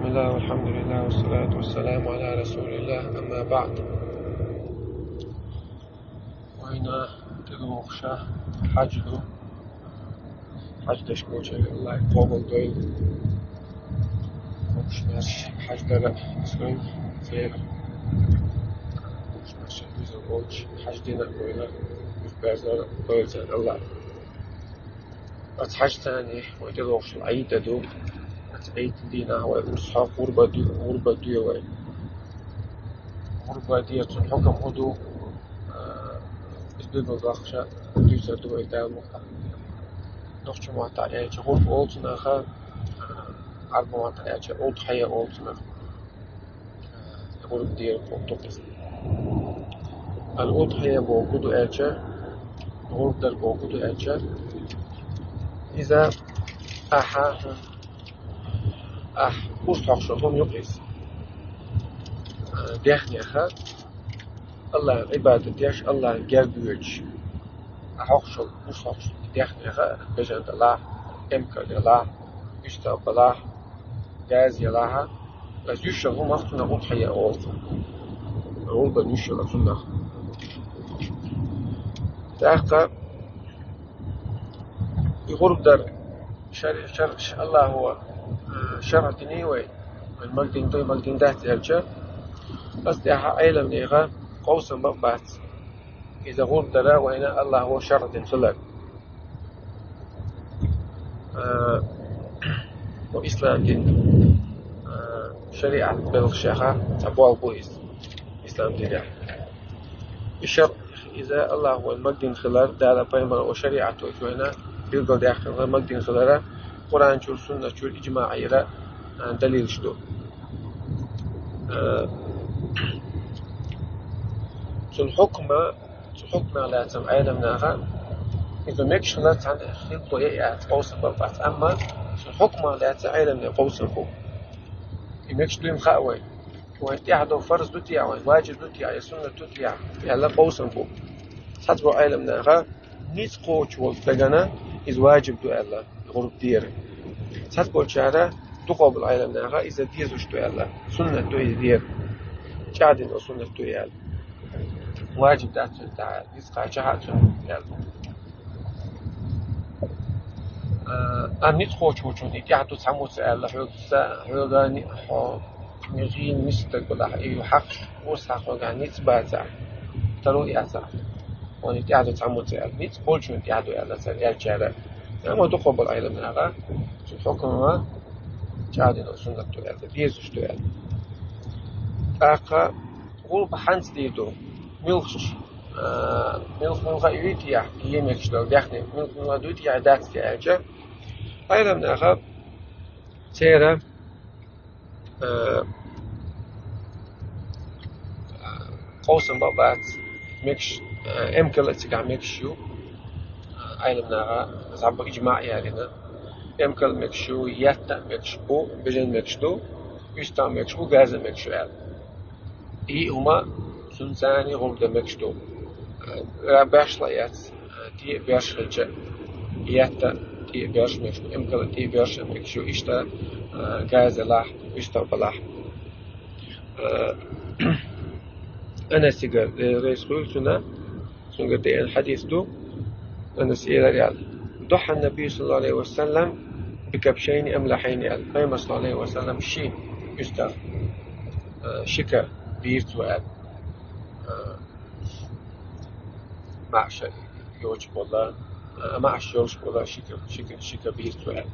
بسم الله والحمد لله والصلاة والسلام على رسول الله أما بعد. وهنا تلوخشة حجدش كوشة الله قبل دويل وشماش حجدر اسكرين زير وشماش بيزر قوش حجدنا قويلة وفبازر قويل زين الله حج ثاني ويتلوخش العيدة دو عيد دينا هو المصحف غربة دو غربة دي حكم هدو بيبل غاخشة دوسر دو إيدال مقطع نخش معطى إيجا غرب أولتنا خا عرب معطى إيجا أولت حيا أولتنا غرب دير قوتوكس الأولت حيا بوكودو إيجا غرب در بوكودو إيجا إذا أصحى يقيس ديخني خا الله عبادة ديش الله جاويج أحوشل أصحى ديخني خا بجند الله إمكان الله يستوب الله جاز يلاها بس يشغل مختنا أضحية أولت أول بنشغل فينا تأخذ يغرب در شر الله هو شرع ديني المقدين توي مقدين دهت هالشيء بس تأخذ علم نيغا قوسا بقبات إذا غرب در وهنا الله هو شرع دين خلق وإسلام دين شريعة بالشيخة أبوال بويس إسلام دين الشرع إذا الله هو المقدين خلال دالا بيمر وشريعته هنا يلقى داخل المقدين خلال قرآن شو سنة شو إجماع إلى دليل شدو الحكم لا تم عالم ناغا إذا ماكش لا عن خلطه يأت قوس ببعث أما الحكم لا تعلم قوس فوق ماكش دوم خاوي وانت يحدو فرض دوتيا واجب دوتيا سنة دوتيا يلا قوس فوق حتى عالم ناغا نيت قوش والتجنا إذ واجب دو الله غرب دير حتى قوشارا تقابل عالم ناغا إذا ديزوش دو الله سنة دو دير شادين وسنة دو الله واجب داتو تعال يسقى شهادة يلا أنيت خوش وجودي تعطو تعموت الله حيوغاني نغين مستقبل يحق وسحق وغانيت بازع ترو يأسع واني تعطو تعموت الله نيت بولشون تعطو الله سريال جارة أما تقبل أيضا من هذا الحكم ما جادين وسنة الله ديزوش الله أقا غلب حنس ديدو ملخش ملخ يوتيا يمكش لو داخل ملخ يوتيا دات في أجا أيضا من أخاب سيرة قوسم بابات مكش أمكل تجع مكشو أيضا من أخاب زعب إجماع يعني أمكل مكشو يتا مكشبو بجن مكشدو يستا مكشبو غاز مكشو يعني هما سنساني غرب مكشدو باشليات تي باشلجة يتا تي باش مكشو إمكان تي باش مكشو إشتا غاز لاح إشتا بلاح أنا سيجر رئيس خلصنا سنقول الحديث دو أنا سيرة ريال ضحى النبي صلى الله عليه وسلم بكبشين أملحين القيمة صلى الله عليه وسلم شين إشتا شكا بيرت وقال معش يوجب والله معش يوجب والله شكا بيرت وقال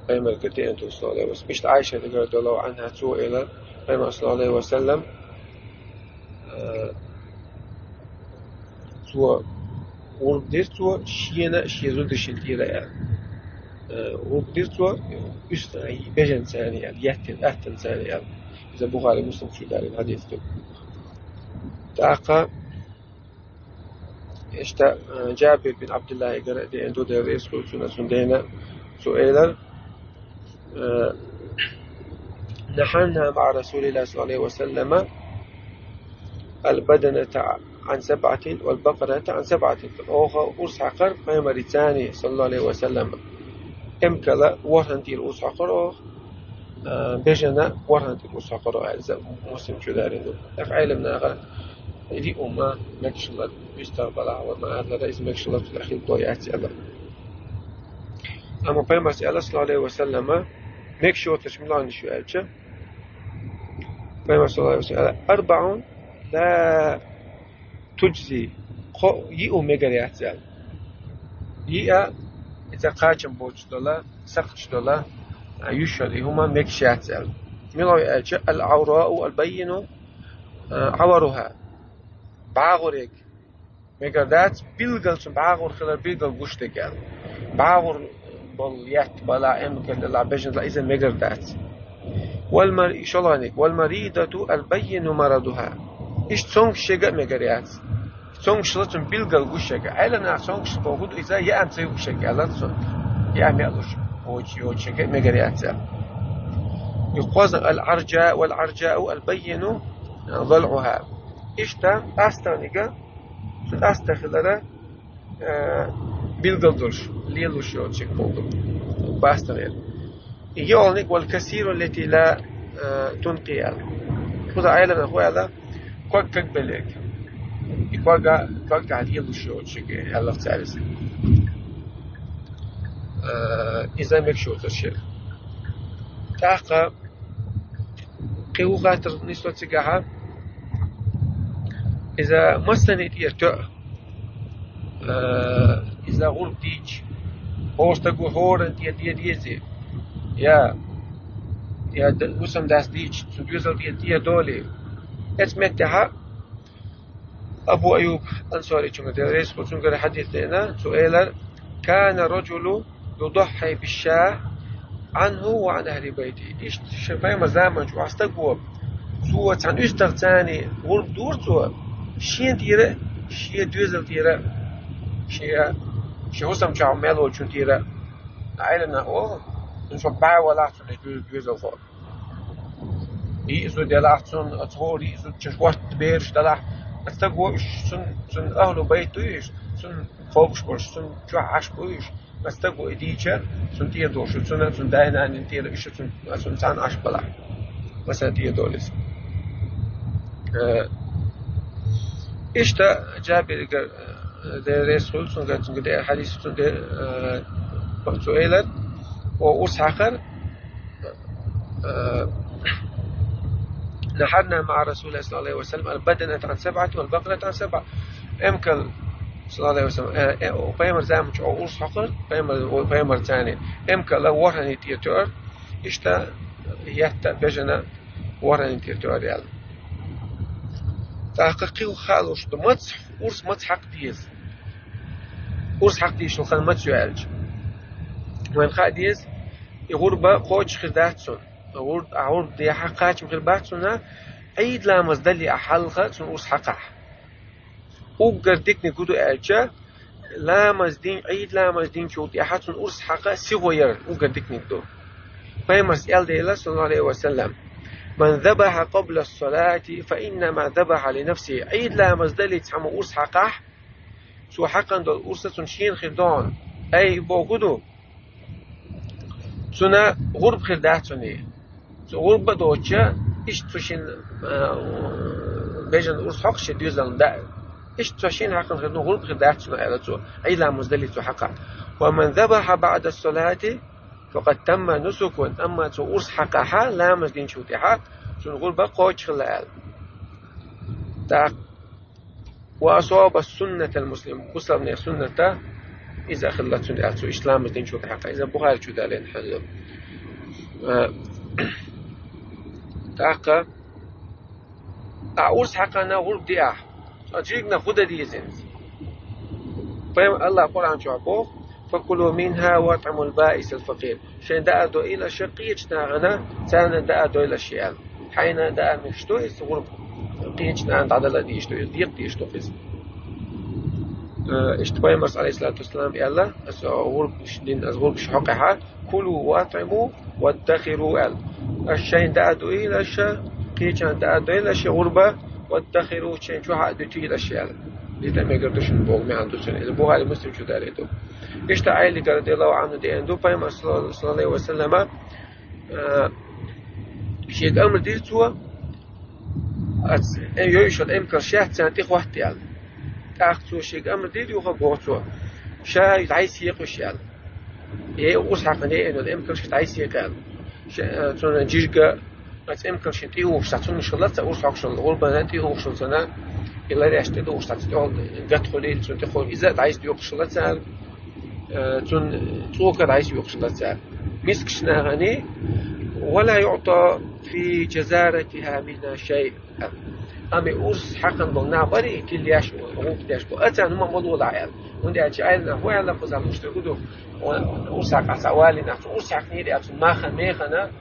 قيمة الكتين أنتو صلى الله عليه وسلم مش عايشة رضي الله عنها سئل قيمة صلى الله عليه وسلم سوى ورديرتوا شينا شيزول دشنتيرا يعني ورديرتوا أستعي بجن ثاني يعني يهتن أهتن ثاني يعني إذا بخاري مسلم شو داري الحديث ده تأقى إشتا جابر بن عبد الله قرأ دي عنده ده رئيس خلصنا سندينا سؤالا نحن مع رسول الله صلى الله عليه وسلم البدنة عن 7 والبقرة عن 7 أوها أرس عقر قيمة رتاني صلى الله عليه وسلم إمكلا ورهن تير أرس عقر بيجنا ورهن تقص قراءة مسلم جدارين أفعال من أغا دي أمة مكشلة بيستقبلها وما هذا رئيس مكشلة في الأخير ضيعت الله أما في مسألة صلى الله عليه وسلم مكشوة تشمل عن شو أجا في مسألة الله عليه وسلم 4 لا تجزي يئو مجريات زال يئا إذا قاچم بوش دولا سخش دولا يشهد هما مكشيات زال ملو أجا العوراء البين عورها باغورك مجردات بيلغل شن باغور خلال بيلغل گوشت گل باغور بلیت بلا امکل لا بجن لا إذا مجردات والمريضة البين مرضها إيش تونغ شجع مجريات تونغ شلتون بيلغل گوشت علنا تونغ شبود إذا يأم تيو شجع لا تون يأم يالوش هو شجع مجريات يقوز العرجاء والعرجاء البين ضلعها İşte astaniga astakhlara bilgildurş liluş yolcuk oldu bastanel yolnik wal kasiru التي لا تنقي خذ عيلنا هو هذا كوك بلك كوك على liluş yolcuk الله تعالى إذا مكشوت الشيء تاقا قوغات نسوة تجاها إذا مستند يرتع إذا غرب ديج هوستقو هورن ديزي يا وسم داس ديج سجوزل دي دولي اسمتها أبو أيوب أنصاري كما درس وسنقر حديث لنا سؤالا كان رجل يضحي بالشاه عنه وعن أهل بيته إيش شفاي مزامن جو أستقو سوى عن أستغتاني غرب دور سوى شين تيرا شيء دوزل تيرا شيء وسم شاو ميلو شون تيرا عيلنا أوه نشوف باع ولا شون دوزل فوق يسود يلا شون أتهوري يسود شوات بيرش دلا أستقوا شون أهل بيتويش شون فوقش برش شون شو عاش بويش أستقوا إديشة شون تير دوش شون داينا عن تيرا إيش شون تان عاش بلا مثلا تير دولس إشتا جابر رسول سنقول ده حديث سؤالا وأرس آخر نحرنا مع رسول الله صلى الله عليه وسلم البدنة عن 7 والبقرة عن 7 أمكل صلى الله عليه وسلم وبيمر زامج أو أرس آخر بيمر ثاني أمكل لو ورهني تيرتور إشتا يهتا بجنا ورهني تيرتور يال تحقيق خالوش دمتش أرس متش حق ديز أرس حق ديز شو خل متش يعالج وين خاديز يغربا قوش خداتسون أغرب دي حقاتش مخير باتسونا عيد لامز دلي أحلقة سون أرس حقه وقر ديكني قدو أعجا لامز دين عيد لامز دين شو دي أحاتسون أرس حقه سيغوير وقر ديكني قدو فيمس يال ديلا صلى الله عليه وسلم من ذبح قبل الصلاة فإنما ذبح لنفسه عيد لا مزدلي تحمو أرس حقه سو حقا دول أرسة شين خردان أي بوغدو سنة غرب خردات سنة سو غرب دوچة إش تشين بيجن أرس حق شديوزن دا إش تشين حقا خردان غرب خردات سنة عيد لا مزدلي تحقه ومن ذبح بعد الصلاة فقد تم نسك أما تورس حقها لا مزدين شوتها سنقول بقوش خلال وأصاب السنة المسلم قصر من السنة إذا خلت سنة إسلام مزدين شوتها إذا بخاري شوتها لين حلو تاقا أورس حقنا غرب دياه أجيكنا خدا ديزين فهم الله قرآن شعبه فكلوا منها واطعموا البائس الفقير شين دأدو إلى شقيتنا غنا تانا دأدو إلى شيئا حين دأ مشتو يستغرب قيتنا عند عدلا ديشتو يضيق ديشتو فيز اشتباهي مرس عليه الصلاة والسلام يلا أزغرب شحقها كلوا واطعموا وادخروا الشين دأدو إلى شقيتنا دأدو إلى شي غربة وادخروا شين شو حقدو إلى شيئا لذا ما يقدرش نبوغ ما عنده سنة البخاري مسلم شو داريتو إيش تعالي رضي الله عنه دي عنده فهم صلى الله عليه وسلم شيء أمر دير تو يوشل إمكان شات سنتي خوات يال أخذ شيء أمر دير يوخا بوتو شا يتعيس يقوش يال وش حقني إنه الإمكان شت عيس يقال تون جيجا إمكان شت يوش تون شلت وش حق شل غربة نتي يوش شلتنا إلا رأشت وش تقول قط خليل تون تقول إذا تعيس يوش شلت سال تون توقع تعيس يوش شلت سال مسكشنا غني ولا يعطى في جزارتها من شيء أمي أورس حقا ضمنا بري كل ياش وغوك داش أتان هم موضوع عيال وندي أجعلنا هو على فوز المشتركودو أورس حق عسوالي نحن أورس حق نيري أتون ماخن ميخنا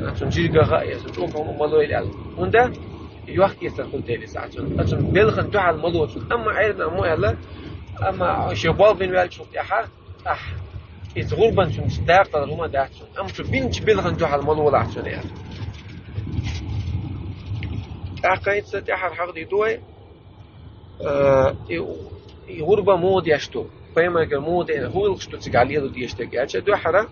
أتون جيرجا غاية أتون هم موضوع العيال وندا يوحكي يستخدم تيلس أتون بلخن دعاء الموضوع أما عيالنا مو يلا أما شباب بين والد شوف يحا يتغربن شون داق هما داعتون أما شو بينش بلغن دعاء الموضوع داعتون يعني أحكي تستطيع الحق دي دوي غربة مود يشتو فيما المود إنه هو القشتو تجعليه دو ديشتكي أشياء دو حرا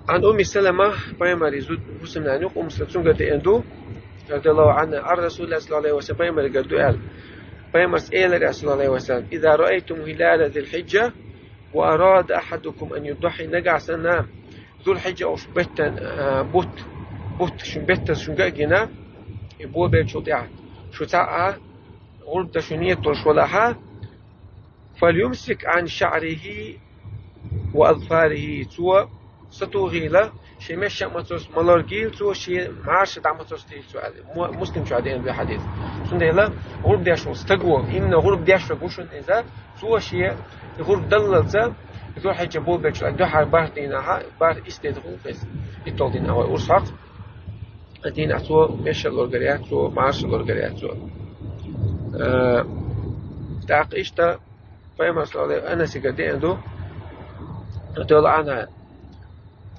عن أم سلمة فيما ريزود بسمنا نوق أم سلمة قد إندو رضي الله عنها الرسول الله صلى الله عليه وسلم فيما قدو قال فيما سئل الرسول الله عليه وسلم إذا رأيتم هلال ذي الحجة وأراد أحدكم أن يضحي نجع سنة ذو الحجة أو شبتا بوت شبتا شنجنا يبوه بيت شو تعال شو تعال غرب شنية وشولها فليمسك عن شعره وأظفاره سوى ستوغيله شيء مش ماتوس ملارجيل سوى شيء معاش دعمتوس تيل سؤال مسلم شو عادين بحديث سندلا غرب ديش مستقوى إن غرب ديش فجوشن إذا سوى شيء غرب دللته ذو الحجة بوه بيت شو ده حربار دينها بار استدغو فيس يطول دين أو أرصح الدين أسوأ مش الأورجريات سوء معاش الأورجريات سوء تعقيشتا فيما صلى الله أنا سيقدي عنده تقول عنها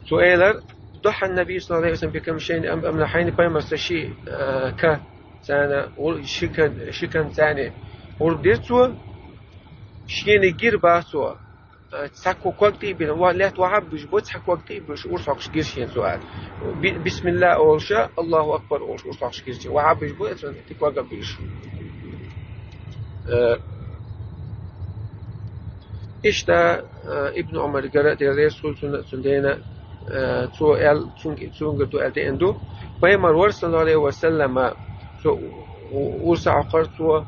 سؤالا ضحى النبي صلى الله عليه وسلم بكم شيء أم لحين فيما استشي ك سنة شكن ثاني ورديت سوء شيء نجير باسوء تسحق وقتي بين ولا توعبش بتسحق وقتي بش أرصق شجيرشين سؤال بسم الله أول شيء الله أكبر أرصق شجيرشين وعبش بتسون تقوى بيش إشتا ابن عمر قرأ الرسول سندنا سؤال سنجد أديندو فيما ورسل الله عليه وسلم أرسع قرطو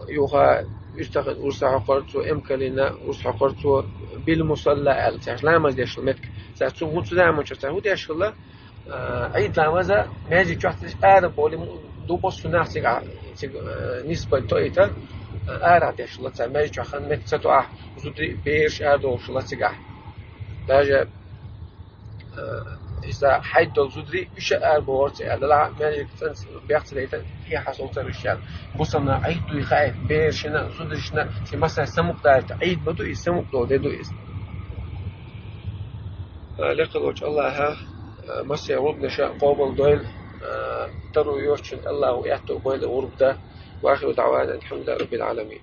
يوها يشتغل أرسع قرطو إمكاننا أرسع قرطو بالمصلى التعش لا ما ديش المتك سأتسون هو تزاع من شرطه هو ديش الله عيد لامزة ماجي تحت أعرف بولي دوبوس ناسك نسبة تويتا أعرف ديش الله تزاع ماجي تحت متك ستوع وزودي بيش أعرف الله تزاع داجة إذا حد زودري مش أربعة لا ماجي تنس بيحصل إيتا هي حصل ترشان بوصلنا عيد ويخايف بيرشنا زودرشنا في مثلا سمك دارت عيد بدو يسمك دو ده يس لقد وجه الله ها مسي ربنا شاء قابل دويل ترو يوشن الله ويعتو بويل ورب ده وآخر دعوانا الحمد لله رب العالمين.